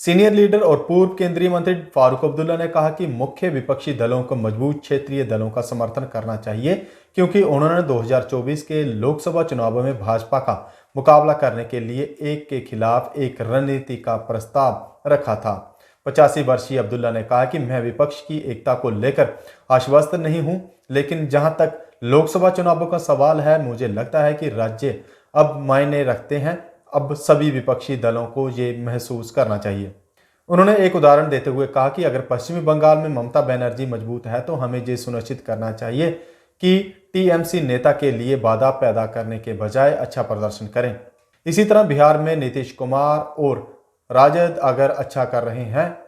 Senior leader और पूर्व केंद्रीय मंत्री फारूक अब्दुल्ला ने कहा कि मुख्य विपक्षी दलों को मजबूत क्षेत्रीय दलों का समर्थन करना चाहिए, क्योंकि उन्होंने 2024 के लोकसभा चुनावों में भाजपा का मुकाबला करने के लिए एक के खिलाफ एक रणनीति का प्रस्ताव रखा था। 85 वर्षीय अब्दुल्ला ने कहा कि मैं विपक्ष की एकता को लेकर आश्वस्त नहीं हूं, लेकिन जहां तक लोकसभा चुनावों का सवाल है, मुझे लगता है कि राज्य अब मायने रखते हैं। अब सभी विपक्षी दलों को ये महसूस करना चाहिए। उन्होंने एक उदाहरण देते हुए कहा कि अगर पश्चिमी बंगाल में ममता बनर्जी मजबूत है तो हमें ये सुनिश्चित करना चाहिए कि टीएमसी नेता के लिए बाधा पैदा करने के बजाय अच्छा प्रदर्शन करें। इसी तरह बिहार में नीतीश कुमार और राजद अगर अच्छा कर रहे हैं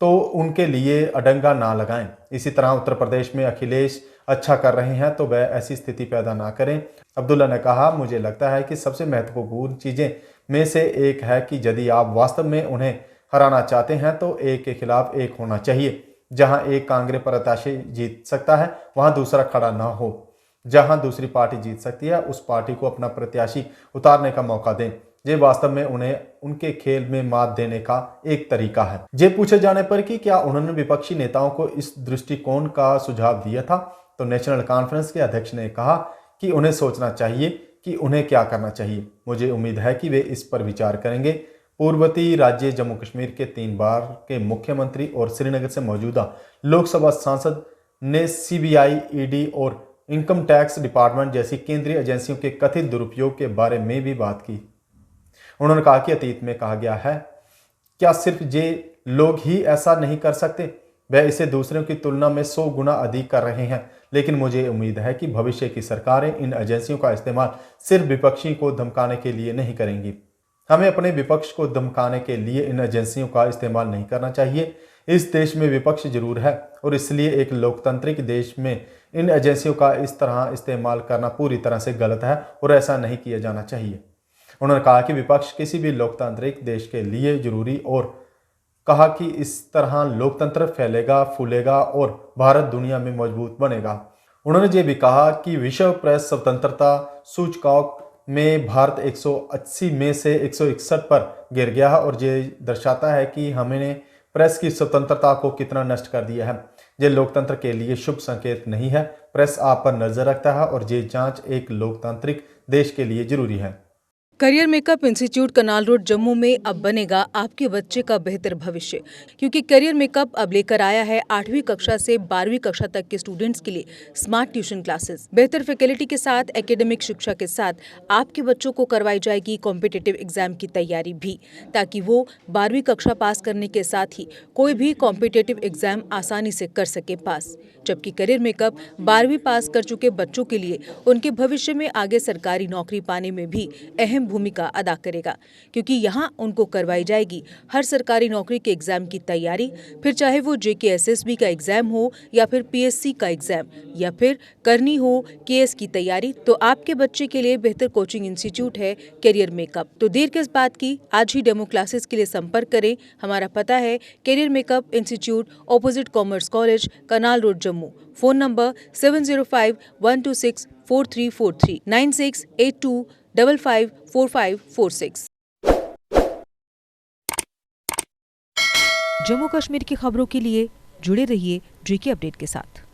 तो उनके लिए अडंगा ना लगाएं। इसी तरह उत्तर प्रदेश में अखिलेश अच्छा कर रहे हैं तो वह ऐसी स्थिति पैदा ना करें। अब्दुल्ला ने कहा, मुझे लगता है कि सबसे महत्वपूर्ण चीजें में से एक है कि यदि आप वास्तव में उन्हें हराना चाहते हैं तो एक के खिलाफ एक होना चाहिए। जहां एक कांग्रेस प्रत्याशी जीत सकता है वहां दूसरा खड़ा ना हो। जहां दूसरी पार्टी जीत सकती है उस पार्टी को अपना प्रत्याशी उतारने का मौका दें। ये वास्तव में उन्हें उनके खेल में मात देने का एक तरीका है। ये पूछे जाने पर कि क्या उन्होंने विपक्षी नेताओं को इस दृष्टिकोण का सुझाव दिया था, तो नेशनल कॉन्फ्रेंस के अध्यक्ष ने कहा कि उन्हें सोचना चाहिए कि उन्हें क्या करना चाहिए। मुझे उम्मीद है कि वे इस पर विचार करेंगे। पूर्ववर्ती राज्य जम्मू कश्मीर के 3 बार के मुख्यमंत्री और श्रीनगर से मौजूदा लोकसभा सांसद ने सीबीआई, ईडी और इनकम टैक्स डिपार्टमेंट जैसी केंद्रीय एजेंसियों के कथित दुरुपयोग के बारे में भी बात की। उन्होंने कहा कि अतीत में कहा गया है, क्या सिर्फ ये लोग ही ऐसा नहीं कर सकते? वह इसे दूसरों की तुलना में 100 गुना अधिक कर रहे हैं। लेकिन मुझे उम्मीद है कि भविष्य की सरकारें इन एजेंसियों का इस्तेमाल सिर्फ विपक्षी को धमकाने के लिए नहीं करेंगी। हमें अपने विपक्ष को धमकाने के लिए इन एजेंसियों का इस्तेमाल नहीं करना चाहिए। इस देश में विपक्ष जरूर है और इसलिए एक लोकतांत्रिक देश में इन एजेंसियों का इस तरह इस्तेमाल करना पूरी तरह से गलत है और ऐसा नहीं किया जाना चाहिए। उन्होंने कहा कि विपक्ष किसी भी लोकतांत्रिक देश के लिए जरूरी और कहा कि इस तरह लोकतंत्र फैलेगा, फूलेगा और भारत दुनिया में मजबूत बनेगा। उन्होंने ये भी कहा कि विश्व प्रेस स्वतंत्रता सूचकांक में भारत 180 में से 161 पर गिर गया है और ये दर्शाता है कि हमने प्रेस की स्वतंत्रता को कितना नष्ट कर दिया है। ये लोकतंत्र के लिए शुभ संकेत नहीं है। प्रेस आप पर नजर रखता है और ये जांच एक लोकतांत्रिक देश के लिए जरूरी है। करियर मेकअप इंस्टीट्यूट कनाल रोड जम्मू में अब बनेगा आपके बच्चे का बेहतर भविष्य, क्योंकि करियर मेकअप अब लेकर आया है 8वीं कक्षा से 12वीं कक्षा तक के स्टूडेंट्स के लिए स्मार्ट ट्यूशन क्लासेस। बेहतर फैकल्टी के साथ एकेडमिक शिक्षा के साथ आपके बच्चों को करवाई जाएगी कॉम्पिटिटिव एग्जाम की तैयारी भी, ताकि वो 12वीं कक्षा पास करने के साथ ही कोई भी कॉम्पिटिटिव एग्जाम आसानी से कर सके पास। जबकि करियर मेकअप 12वीं पास कर चुके बच्चों के लिए उनके भविष्य में आगे सरकारी नौकरी पाने में भी अहम भूमिका अदा करेगा, क्योंकि यहाँ उनको करवाई जाएगी हर सरकारी नौकरी के एग्जाम की तैयारी, फिर चाहे वो JKSSB का एग्जाम हो या फिर PSC का एग्जाम या फिर करनी हो KS की तैयारी। तो आपके बच्चे के लिए बेहतर कोचिंग इंस्टीट्यूट है करियर मेकअप। तो देर किस बात की, आज ही डेमो क्लासेस के लिए संपर्क करें। हमारा पता है career makeup institute, opposite commerce college, canal road Jammu. Phone number 7051264343 9682554546। Jammu Kashmir की खबरों के लिए जुड़े रहिए JK अपडेट के साथ।